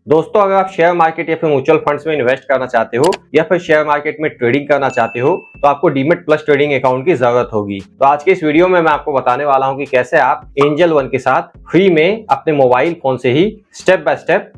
दोस्तों, अगर आप शेयर मार्केट या फिर म्यूचुअल फंड्स में इन्वेस्ट करना चाहते हो या फिर शेयर मार्केट में ट्रेडिंग करना चाहते हो तो आपको डीमेट प्लस ट्रेडिंग अकाउंट की जरूरत होगी। तो आज के इस वीडियो में मैं आपको बताने वाला हूं कि कैसे आप एंजल वन के साथ फ्री में अपने मोबाइल फोन से ही स्टेप बाय स्टेप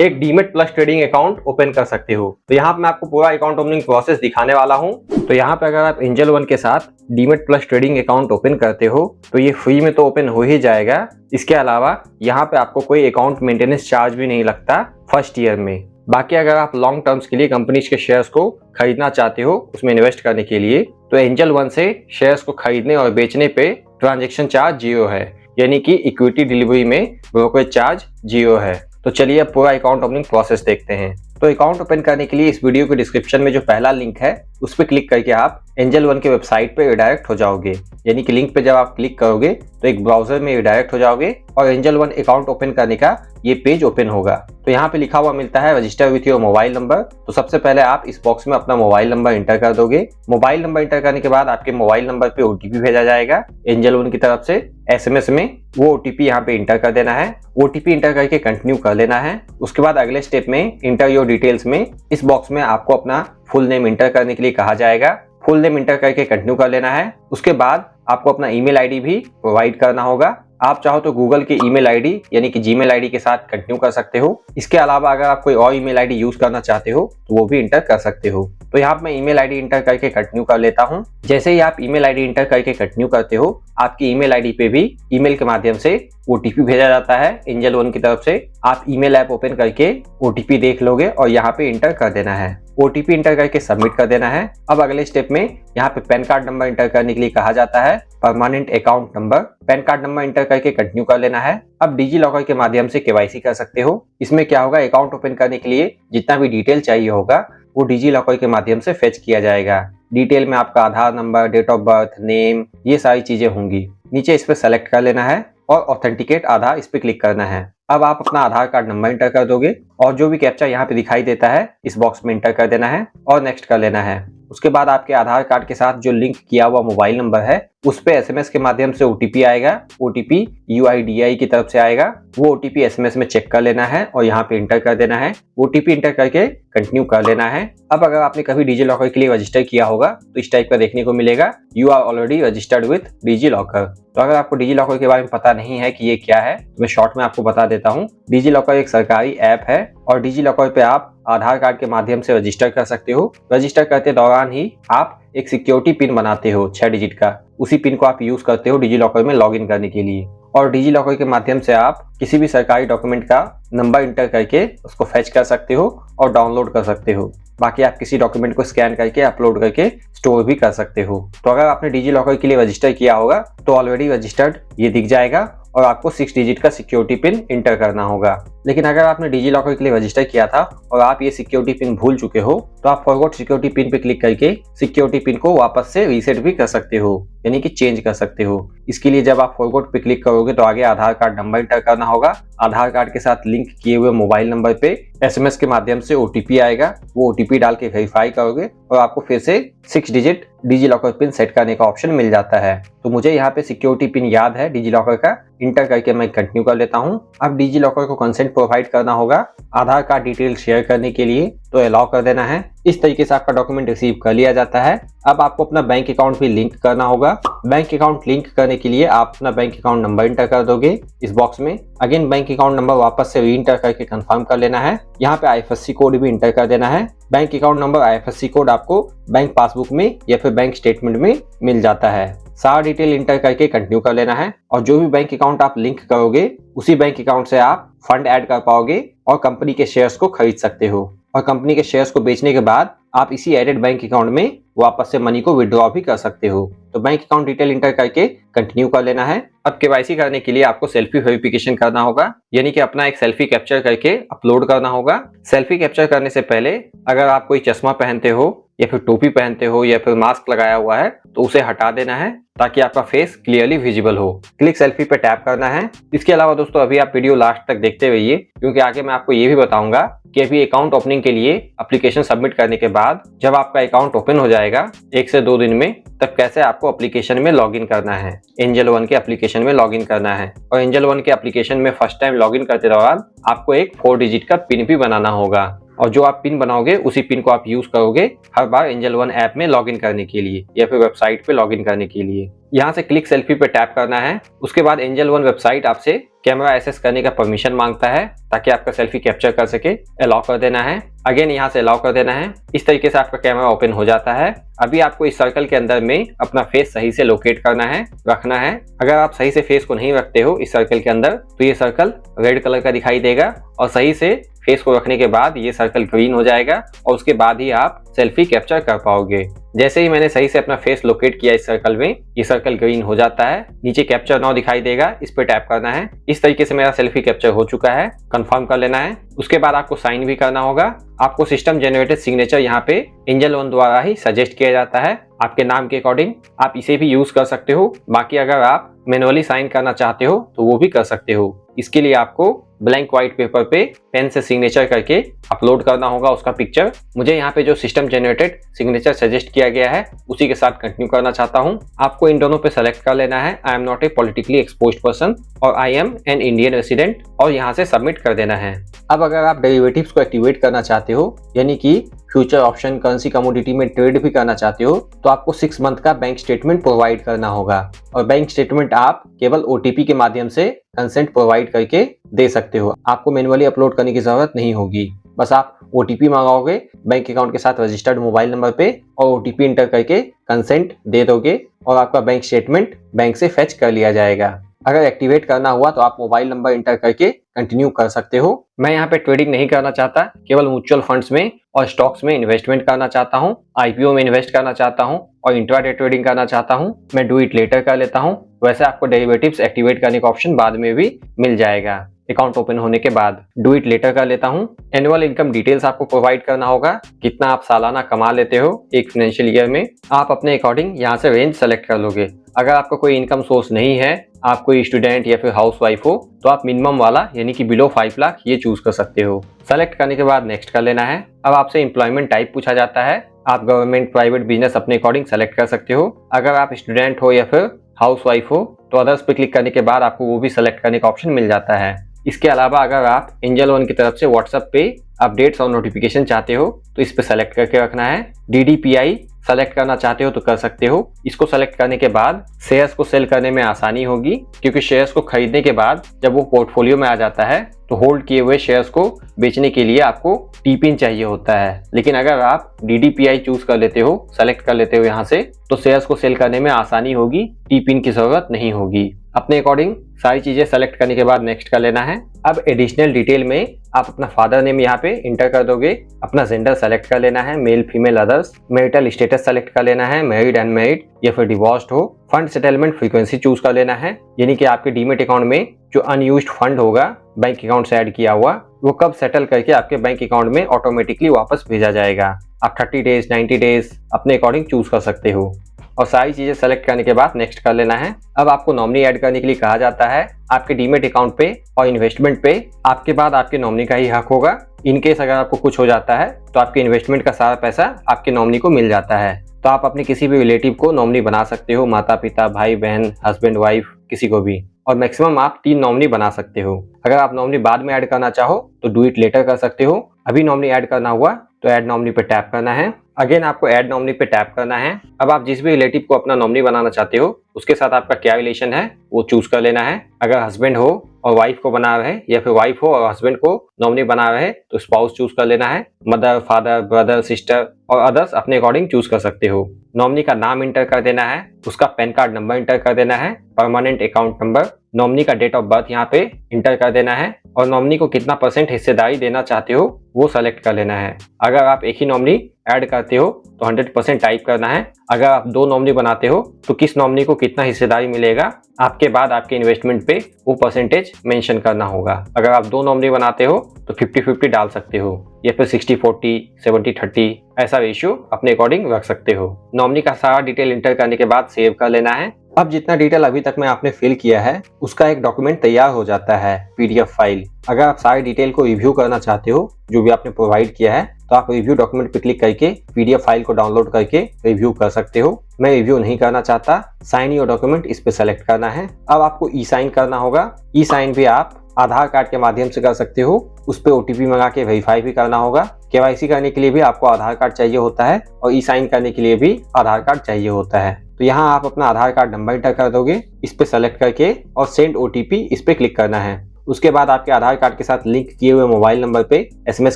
एक demat plus trading account open कर सकते हो। तो यहाँ पे मैं आपको पूरा अकाउंट ओपनिंग प्रोसेस दिखाने वाला हूँ। तो यहाँ पे अगर आप एंजल वन के साथ demat plus trading account open करते हो तो ये फ्री में तो ओपन हो ही जाएगा। इसके अलावा यहाँ पे आपको कोई अकाउंट मेंटेनेंस चार्ज भी नहीं लगता फर्स्ट ईयर में। बाकी अगर आप लॉन्ग टर्म्स के लिए कंपनीज के शेयर्स को खरीदना चाहते हो उसमें इन्वेस्ट करने के लिए तो एंजल वन से शेयर्स को खरीदने और बेचने पे ट्रांजेक्शन चार्ज 0 है, यानी कि इक्विटी डिलीवरी में ब्रोकरेज चार्ज 0 है। तो चलिए अब पूरा अकाउंट ओपनिंग प्रोसेस देखते हैं। तो अकाउंट ओपन करने के लिए इस वीडियो के डिस्क्रिप्शन में जो पहला लिंक है उस पर क्लिक करके आप एंजल वन के वेबसाइट पे रिडायरेक्ट हो जाओगे। यानी कि लिंक पे जब आप क्लिक करोगे तो एक ब्राउजर में रिडायरेक्ट हो जाओगे और एंजल वन अकाउंट ओपन करने का ये पेज ओपन होगा। तो यहाँ पे लिखा हुआ मिलता है register with your mobile number. तो सबसे पहले आप इस बॉक्स में अपना मोबाइल नंबर इंटर कर दोगे। मोबाइल नंबर इंटर करने के बाद आपके मोबाइल नंबर पे ओटीपी भेजा जाएगा एंजल वन की तरफ से एसएमएस में। वो ओटीपी यहाँ पे इंटर कर देना है। ओटीपी इंटर करके कंटिन्यू कर लेना है। उसके बाद अगले स्टेप में इंटर योर डिटेल्स में इस बॉक्स में आपको अपना फुल नेम इंटर करने के लिए कहा जाएगा। फुल नेम इंटर करके कंटिन्यू कर लेना है। उसके बाद आपको अपना ईमेल आईडी भी प्रोवाइड करना होगा। आप चाहो तो गूगल के ईमेल आईडी यानी कि जीमेल आईडी के साथ कंटिन्यू कर सकते हो। इसके अलावा अगर आप कोई और ईमेल आईडी यूज करना चाहते हो तो वो भी इंटर कर सकते हो। तो यहाँ मैं ईमेल आईडी इंटर करके कंटिन्यू कर लेता हूँ। जैसे ही आप ईमेल आईडी इंटर करके कंटिन्यू करते हो आपकी ईमेल आईडी पे भी ईमेल के माध्यम से ओटीपी भेजा जाता है एंजल वन की तरफ से। आप ईमेल ऐप ओपन करके ओटीपी देख लोगे और यहाँ पे इंटर कर देना है। ओटीपी इंटर करके सबमिट कर देना है। अब अगले स्टेप में यहाँ पे पैन कार्ड नंबर इंटर करने के लिए कहा जाता है, permanent account number. Pan card number inter करके कंटिन्यू कर लेना है। अब डिजी लॉकर के माध्यम से केवाईसी कर सकते हो। इसमें क्या होगा, अकाउंट ओपन करने के लिए जितना भी डिटेल चाहिए होगा वो डिजी लॉकर के माध्यम से फेच किया जाएगा। डिटेल में आपका Aadhaar number, date of birth, name, ये सारी चीजें होंगी। नीचे इस पे सेलेक्ट कर लेना है और ऑथेंटिकेट आधार इस पे क्लिक करना है। अब आप अपना आधार कार्ड नंबर इंटर कर दोगे और जो भी कैप्चा यहाँ पे दिखाई देता है इस बॉक्स में इंटर कर देना है और नेक्स्ट कर लेना है। उसके बाद आपके आधार कार्ड के साथ जो लिंक किया हुआ मोबाइल नंबर है उस पे एसएमएस के माध्यम से ओटीपी आएगा। ओटीपी यूआईडीआई की तरफ से आएगा। वो ओटीपी एसएमएस में चेक कर लेना है और यहाँ पे इंटर कर देना है। ओटीपी इंटर करके कंटिन्यू कर लेना है। अब अगर आपने कभी डिजी लॉकर के लिए रजिस्टर किया होगा तो इस टाइप का देखने को मिलेगा, you are already registered with DigiLocker. तो अगर आपको डिजी लॉकर के बारे में पता नहीं है कि ये क्या है तो मैं शॉर्ट में आपको बता देता हूँ। डिजी लॉकर एक सरकारी ऐप है और डिजी लॉकर पे आप आधार कार्ड के माध्यम से रजिस्टर कर सकते हो। रजिस्टर करते दौरान ही आप एक सिक्योरिटी पिन बनाते हो 6 डिजिट का। उसी पिन को आप यूज करते हो डिजी लॉकर में लॉगिन करने के लिए और डिजी लॉकर के माध्यम से आप किसी भी सरकारी डॉक्यूमेंट का नंबर इंटर करके उसको फेच कर सकते हो और डाउनलोड कर सकते हो। बाकी आप किसी डॉक्यूमेंट को स्कैन करके अपलोड करके स्टोर भी कर सकते हो। तो अगर आपने डिजी लॉकर के लिए रजिस्टर किया होगा तो ऑलरेडी रजिस्टर्ड ये दिख जाएगा और आपको 6 डिजिट का सिक्योरिटी पिन इंटर करना होगा। लेकिन अगर आपने डिजी लॉकर के लिए रजिस्टर किया था और आप ये सिक्योरिटी पिन भूल चुके हो तो आप फॉरगॉट सिक्योरिटी पिन पे क्लिक करके सिक्योरिटी पिन को वापस से रीसेट भी कर सकते हो, यानी कि चेंज कर सकते हो। इसके लिए जब आप फॉरगॉट पे क्लिक करोगे तो आगे आधार कार्ड नंबर इंटर करना होगा। आधार कार्ड के साथ लिंक किए हुए मोबाइल नंबर पे एसएमएस के माध्यम से ओटीपी आएगा। वो ओटीपी डाल के वेरीफाई करोगे और आपको फिर से 6 digit digi locker pin set करने का ऑप्शन मिल जाता है। तो मुझे यहाँ पे सिक्योरिटी पिन याद है डिजी लॉकर का, इंटर करके मैं कंटिन्यू कर लेता हूँ। अब डिजी लॉकर को कंसेंट प्रोवाइड करना होगा आधार कार्ड डिटेल शेयर करने के लिए, तो अलाउ कर देना है। इस तरीके से आपका डॉक्यूमेंट रिसीव कर लिया जाता है। अब आपको अपना बैंक अकाउंट भी लिंक करना होगा। बैंक अकाउंट लिंक करने के लिए आप अपना बैंक अकाउंट नंबर इंटर कर दोगे इस बॉक्स में। अगेन बैंक अकाउंट नंबर वापस से री इंटर करके कंफर्म कर लेना है। यहाँ पे आईएफएससी कोड भी इंटर कर देना है। Bank account number IFSC code आपको बैंक पासबुक में या फिर बैंक स्टेटमेंट में मिल जाता है। सारा डिटेल इंटर करके कंटिन्यू कर लेना है और जो भी बैंक अकाउंट आप लिंक करोगे उसी बैंक अकाउंट से आप फंड ऐड कर पाओगे और कंपनी के शेयर्स को खरीद सकते हो। और कंपनी के शेयर्स को बेचने के बाद आप इसी एडेड बैंक अकाउंट में वापस से मनी को विड्रॉ भी कर सकते हो। तो बैंक अकाउंट डिटेल इंटर करके कंटिन्यू कर लेना है। अब केवाईसी करने के लिए आपको सेल्फी वेरिफिकेशन करना होगा, यानी कि अपना एक सेल्फी कैप्चर करके अपलोड करना होगा। सेल्फी कैप्चर करने से पहले अगर आप कोई चश्मा पहनते हो या फिर टोपी पहनते हो या फिर मास्क लगाया हुआ है तो उसे हटा देना है ताकि आपका फेस क्लियरली विजिबल हो। क्लिक सेल्फी पे टैप करना है। इसके अलावा दोस्तों अभी आप वीडियो लास्ट तक देखते रहिए, क्योंकि आगे मैं आपको ये भी बताऊंगा कि अभी अकाउंट ओपनिंग के लिए एप्लीकेशन सबमिट करने के बाद जब आपका अकाउंट ओपन हो जाएगा 1 से 2 दिन में, तब कैसे आपको एप्लीकेशन में लॉगिन करना है, एंजल वन के एप्लीकेशन में लॉगिन करना है। और एंजल वन के एप्लीकेशन में फर्स्ट टाइम लॉगिन करते दौरान आपको एक 4 डिजिट का पिन भी बनाना होगा, और जो आप पिन बनाओगे उसी पिन को आप यूज करोगे हर बार एंजल वन ऐप में लॉगिन करने के लिए या फिर वेबसाइट पे लॉगिन करने के लिए। यहाँ से क्लिक सेल्फी पे टैप करना है। उसके बाद एंजल वन वेबसाइट आपसे कैमरा एक्सेस करने का परमिशन मांगता है ताकि आपका सेल्फी कैप्चर कर सके। अलाउ कर देना है। अगेन यहाँ से अलाउ कर देना है। इस तरीके से आपका कैमरा ओपन हो जाता है। अभी आपको इस सर्कल के अंदर में अपना फेस सही से लोकेट करना है, रखना है। अगर आप सही से फेस को नहीं रखते हो इस सर्कल के अंदर तो ये सर्कल रेड कलर का दिखाई देगा, और सही से फेस को रखने के बाद ये सर्कल ग्रीन हो जाएगा, और उसके बाद ही आप सेल्फी कैप्चर कर पाओगे। जैसे ही मैंने सही से अपना फेस लोकेट किया इस सर्कल में, ये सर्कल ग्रीन हो जाता है। नीचे कैप्चर नाउ दिखाई देगा, इस पे टैप करना है। इस तरीके से मेरा सेल्फी कैप्चर हो चुका है, कंफर्म कर लेना है। उसके बाद आपको साइन भी करना होगा। आपको सिस्टम जनरेटेड सिग्नेचर यहाँ पे एंजल वन द्वारा ही सजेस्ट किया जाता है आपके नाम के अकॉर्डिंग। आप इसे भी यूज कर सकते हो। बाकी अगर आप मैनुअली साइन करना चाहते हो तो वो भी कर सकते हो। इसके लिए आपको ब्लैंक व्हाइट पेपर पे पेन से सिग्नेचर करके अपलोड करना होगा उसका पिक्चर। मुझे यहाँ पे जो सिस्टम जनरेटेड सिग्नेचर सजेस्ट किया गया है उसी के साथ कंटिन्यू करना चाहता हूँ। आपको इन दोनों पे सेलेक्ट कर लेना है, I am not a politically exposed person और I am an Indian resident, और यहाँ से सबमिट कर देना है। अब अगर आप डेरिवेटिव्स को एक्टिवेट करना चाहते हो, यानी कि फ्यूचर ऑप्शन करेंसी कमोडिटी में ट्रेड भी करना चाहते हो, तो आपको 6 मंथ का बैंक स्टेटमेंट प्रोवाइड करना होगा। और बैंक स्टेटमेंट आप केवल ओटीपी के माध्यम से कंसेंट प्रोवाइड करके दे सकते हो। आपको मैन्युअली अपलोड करने की जरूरत नहीं होगी। बस आप ओटीपी मंगाओगे बैंक अकाउंट के साथ रजिस्टर्ड मोबाइल नंबर पे, और ओटीपी इंटर करके कंसेंट दे दोगे और आपका बैंक स्टेटमेंट बैंक से फेच कर लिया जाएगा। अगर एक्टिवेट करना हुआ तो आप मोबाइल नंबर इंटर करके कंटिन्यू कर सकते हो। मैं यहाँ पे ट्रेडिंग नहीं करना चाहता, केवल म्यूचुअल फंड्स में और स्टॉक्स में इन्वेस्टमेंट करना चाहता हूँ, आईपीओ में इन्वेस्ट करना चाहता हूँ और इंट्राडे ट्रेडिंग करना चाहता हूँ। मैं डू इट लेटर कर लेता हूँ। वैसे आपको डेरिवेटिव्स एक्टिवेट करने का ऑप्शन बाद में भी मिल जाएगा अकाउंट ओपन होने के बाद। डू इट लेटर कर लेता हूँ। एनुअल इनकम डिटेल्स आपको प्रोवाइड करना होगा, कितना आप सालाना कमा लेते हो एक फाइनेंशियल ईयर में। आप अपने अकॉर्डिंग यहाँ से रेंज सेलेक्ट कर लोगे। अगर आपका कोई इनकम सोर्स नहीं है, आप कोई स्टूडेंट या फिर हाउस वाइफ हो, तो आप मिनिमम वाला यानी कि बिलो 5 लाख ये चूज कर सकते हो। सेलेक्ट करने के बाद नेक्स्ट कर लेना है। अब आपसे एम्प्लॉयमेंट टाइप पूछा जाता है। आप गवर्नमेंट, प्राइवेट, बिजनेस अपने अकॉर्डिंग सेलेक्ट कर सकते हो। अगर आप स्टूडेंट हो या फिर हाउस वाइफ हो तो अदर्स पे क्लिक करने के बाद आपको वो भी सेलेक्ट करने का ऑप्शन मिल जाता है। इसके अलावा अगर आप एंजल वन की तरफ से व्हाट्सएप पे अपडेट्स और नोटिफिकेशन चाहते हो तो इस पे सेलेक्ट करके रखना है। DDPI सेलेक्ट करना चाहते हो तो कर सकते हो। इसको सेलेक्ट करने के बाद शेयर्स को सेल करने में आसानी होगी, क्योंकि शेयर्स को खरीदने के बाद जब वो पोर्टफोलियो में आ जाता है तो होल्ड किए हुए शेयर्स को बेचने के लिए आपको टी-पिन चाहिए होता है। लेकिन अगर आप DDPI चूज कर लेते हो, सेलेक्ट कर लेते हो यहाँ से, तो शेयर्स को सेल करने में आसानी होगी, टी-पिन की जरूरत नहीं होगी। अपने अकॉर्डिंग सारी चीजें सेलेक्ट करने के बाद नेक्स्ट कर लेना है। अब एडिशनल डिटेल में आप अपना फादर नेम यहाँ पे इंटर कर दोगे। अपना जेंडर सेलेक्ट कर लेना है, male, female, others. Marital status select कर लेना है, मैरिड, अनमैरिड या फिर डिवोर्स्ड हो। फंड सेटलमेंट फ्रीक्वेंसी चूज कर लेना है, यानी कि आपके डीमेट अकाउंट में जो अनयूज्ड फंड होगा बैंक अकाउंट से ऐड किया हुआ, वो कब सेटल करके आपके बैंक अकाउंट में ऑटोमेटिकली वापस भेजा जाएगा। आप 30 डेज, 90 डेज अपने अकॉर्डिंग चूज कर सकते हो। और सारी चीजें सेलेक्ट करने के बाद नेक्स्ट कर लेना है। अब आपको नॉमिनी ऐड करने के लिए कहा जाता है। आपके डीमेट अकाउंट पे और इन्वेस्टमेंट पे आपके बाद आपके नॉमिनी का ही हक होगा। इनकेस अगर आपको कुछ हो जाता है तो आपके इन्वेस्टमेंट का सारा पैसा आपके नॉमिनी को मिल जाता है। तो आप अपने किसी भी रिलेटिव को नॉमिनी बना सकते हो, माता पिता, भाई बहन, हस्बैंड वाइफ, किसी को भी। और मैक्सिमम आप 3 नॉमिनी बना सकते हो। अगर आप नॉमिनी बाद में ऐड करना चाहो तो डू इट लेटर कर सकते हो। अभी नॉमिनी ऐड करना हुआ तो ऐड नॉमिनी पे टैप करना है। अगेन आपको ऐड नॉमिनी पे टैप करना है। अब आप जिस भी रिलेटिव को अपना नॉमिनी बनाना चाहते हो उसके साथ आपका क्या रिलेशन है वो चूज कर लेना है। अगर हस्बैंड हो और वाइफ को बना रहे, या फिर वाइफ हो और हस्बैंड को नॉमिनी बना रहे तो स्पाउस चूज कर लेना है। मदर, फादर, ब्रदर, सिस्टर और अदर्स अपने अकॉर्डिंग चूज कर सकते हो। नॉमिनी का नाम इंटर कर देना है, उसका पैन कार्ड नंबर इंटर कर देना है, परमानेंट अकाउंट नंबर, नॉमिनी का डेट ऑफ बर्थ यहाँ पे इंटर कर देना है, और नॉमिनी को कितना % हिस्सेदारी देना चाहते हो वो सेलेक्ट कर लेना है। अगर आप एक ही नॉमिनी ऐड करते हो तो 100% टाइप करना है। अगर आप 2 नॉमिनी बनाते हो तो किस नॉमिनी को कितना हिस्सेदारी मिलेगा आपके बाद आपके इन्वेस्टमेंट पे वो परसेंटेज मेंशन करना होगा। अगर आप 2 नॉमिनी बनाते हो तो 50-50 डाल सकते हो या फिर 60-40, 70-30 ऐसा रेशियो अपने अकॉर्डिंग रख सकते हो। नॉमिनी का सारा डिटेल इंटर करने के बाद सेव कर लेना है। अब जितना डिटेल अभी तक में आपने फिल किया है उसका एक डॉक्यूमेंट तैयार हो जाता है, पीडीएफ फाइल। अगर आप सारी डिटेल को रिव्यू करना चाहते हो जो भी आपने प्रोवाइड किया है तो आप रिव्यू डॉक्यूमेंट पे क्लिक करके पीडीएफ फाइल को डाउनलोड करके रिव्यू कर सकते हो। मैं रिव्यू नहीं करना चाहता, साइन योर डॉक्यूमेंट इस पे सेलेक्ट करना है। अब आपको ई साइन करना होगा। ई साइन भी आप आधार कार्ड के माध्यम से कर सकते हो, उस पर ओटीपी मंगा के वेरीफाई भी करना होगा। केवाईसी करने के लिए भी आपको आधार कार्ड चाहिए होता है और ई साइन करने के लिए भी आधार कार्ड चाहिए होता है। तो यहाँ आप अपना आधार कार्ड नंबर इंटर कर दोगे, इस पे सेलेक्ट करके और सेंड ओटीपी इस पे क्लिक करना है। उसके बाद आपके आधार कार्ड के साथ लिंक किए हुए मोबाइल नंबर पे एसएमएस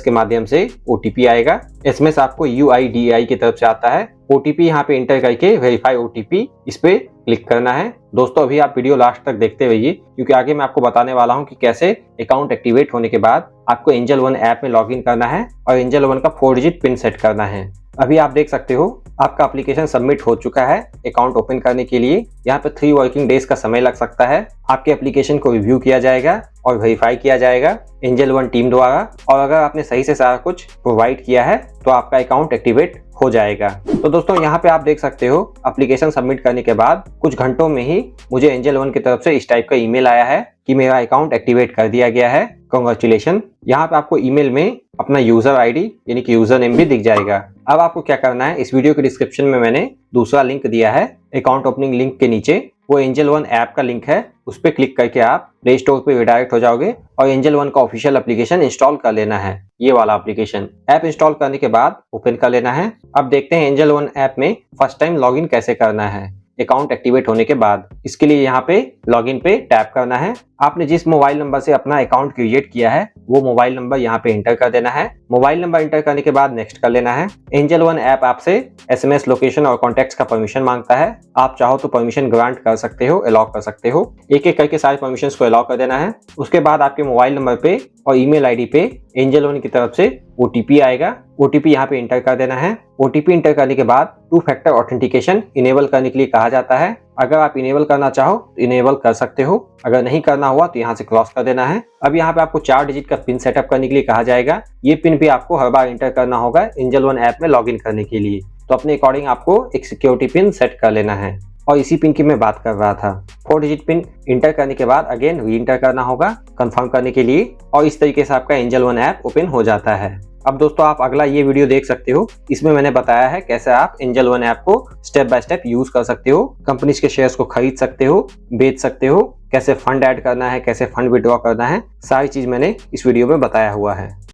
के माध्यम से ओटीपी आएगा। एसएमएस आपको यूआईडीआई की तरफ से आता है। ओटीपी यहाँ पे इंटर करके वेरीफाई ओटीपी इस पे क्लिक करना है। दोस्तों अभी आप वीडियो लास्ट तक देखते रहिए क्योंकि आगे मैं आपको बताने वाला हूँ कि कैसे अकाउंट एक्टिवेट होने के बाद आपको एंजल वन ऐप में लॉगिन करना है और एंजल वन का 4 डिजिट पिन सेट करना है। अभी आप देख सकते हो आपका एप्लीकेशन सबमिट हो चुका है। अकाउंट ओपन करने के लिए यहाँ पे 3 वर्किंग डेज का समय लग सकता है। आपके एप्लीकेशन को रिव्यू किया जाएगा और वेरीफाई किया जाएगा एंजल वन टीम द्वारा, और अगर आपने सही से सारा कुछ प्रोवाइड किया है तो आपका अकाउंट एक्टिवेट हो जाएगा। तो दोस्तों यहाँ पे आप देख सकते हो एप्लीकेशन सबमिट करने के बाद कुछ घंटों में ही मुझे एंजल वन की तरफ से इस टाइप का ईमेल आया है कि मेरा अकाउंट एक्टिवेट कर दिया गया है, कांग्रेचुलेशन। यहाँ पे आपको ईमेल में अपना यूजर आईडी यानी कि यूजर नेम भी दिख जाएगा। अब आपको क्या करना है, इस वीडियो के डिस्क्रिप्शन में मैंने दूसरा लिंक दिया है अकाउंट ओपनिंग लिंक के नीचे, वो एंजल वन ऐप का लिंक है। उस पर क्लिक करके आप प्ले स्टोर पे रिडायरेक्ट हो जाओगे और एंजल वन का ऑफिशियल एप्लीकेशन इंस्टॉल कर लेना है। ये वाला एप्लीकेशन ऐप इंस्टॉल करने के बाद ओपन कर लेना है। अब देखते हैं एंजल वन ऐप में फर्स्ट टाइम लॉगिन कैसे करना है अकाउंट एक्टिवेट होने के बाद। इसके लिए यहाँ पे लॉगिन पे टैप करना है। आपने जिस मोबाइल नंबर से अपना अकाउंट क्रिएट किया है वो मोबाइल नंबर यहाँ पे इंटर कर देना है। मोबाइल नंबर इंटर करने के बाद नेक्स्ट कर लेना है। एंजल वन ऐप आपसे एसएमएस, लोकेशन और कॉन्टेक्ट्स का परमिशन मांगता है। आप चाहो तो परमिशन ग्रांट कर सकते हो, अलाउ कर सकते हो। एक एक करके सारे परमिशंस को अलाउ कर देना है। उसके बाद आपके मोबाइल नंबर पे और ईमेल आईडी पे एंजल वन की तरफ से ओटीपी आएगा। ओटीपी यहाँ पे इंटर कर देना है। ओटीपी इंटर करने के बाद 2 फैक्टर ऑथेंटिकेशन इनेबल करने के लिए कहा जाता है। अगर आप इनेबल करना चाहो तो इनेबल कर सकते हो, अगर नहीं करना हुआ तो यहाँ से क्रॉस कर देना है। अब यहाँ पे आपको 4 डिजिट का पिन सेटअप करने के लिए कहा जाएगा। ये पिन भी आपको हर बार इंटर करना होगा एंजल वन ऐप में लॉगिन करने के लिए। तो अपने अकॉर्डिंग आपको एक सिक्योरिटी पिन सेट कर लेना है और इसी पिन की मैं बात कर रहा था। 4 डिजिट पिन इंटर करने के बाद अगेन री इंटर करना होगा कंफर्म करने के लिए, और इस तरीके से आपका एंजल वन ऐप ओपन हो जाता है। अब दोस्तों आप अगला ये वीडियो देख सकते हो, इसमें मैंने बताया है कैसे आप एंजल वन ऐप को स्टेप बाय स्टेप यूज कर सकते हो। कंपनीज के शेयर्स को खरीद सकते हो, बेच सकते हो, कैसे फंड ऐड करना है, कैसे फंड विड्रॉ करना है, सारी चीज मैंने इस वीडियो में बताया हुआ है।